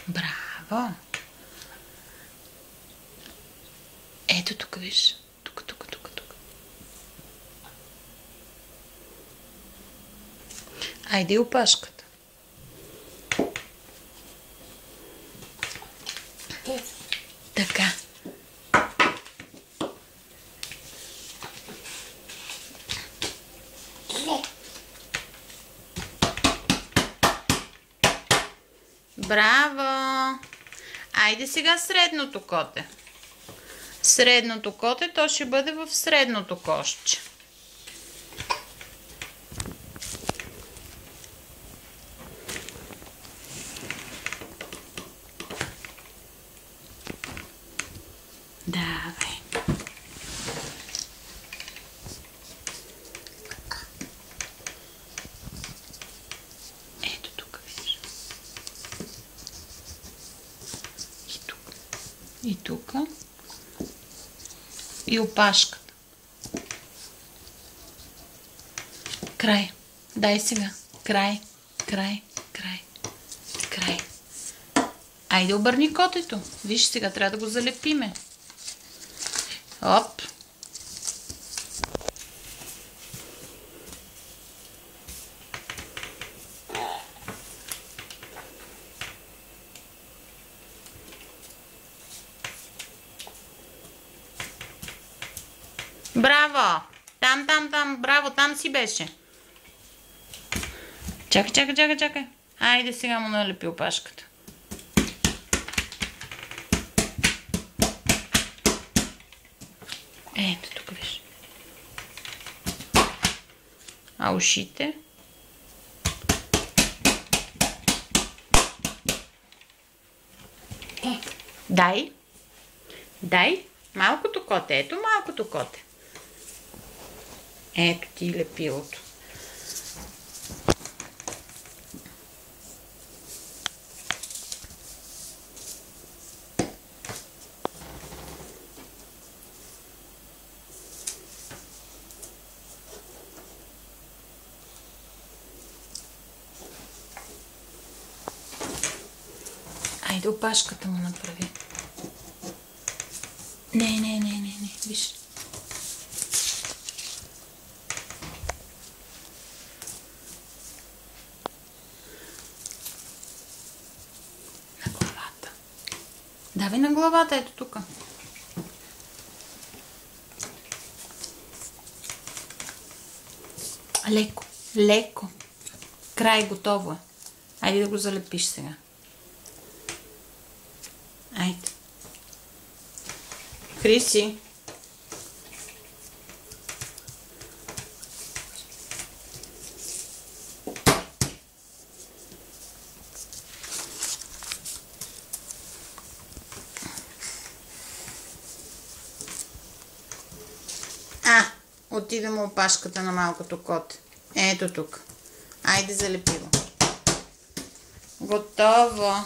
Браво! Ето тук, виж. Тук. Айде и опашката. Така. Браво! Айде сега средното коте. Средното коте, то ще бъде в средното кошче. Давай. Ето тук, виж. И тук. И тук. И опашката. Край. Дай сега. Край. Айде обърни котето. Виж, сега трябва да го залепиме. Оп. Браво! Там. Браво, там си беше. Чакай. Айде сега му налепи опашката. Ето тук виж. А ушите? Дай. Малкото коте. Ето малкото коте. Ето ти лепилото. Айде опашката му направи. Не. Виж. На главата. Давай на главата, ето тук. Леко. Край, готово е. Айде да го залепиш сега. Айде. Криси. Отиде му опашката на малкото коте. Ето тук. Айде залепи го. Готово.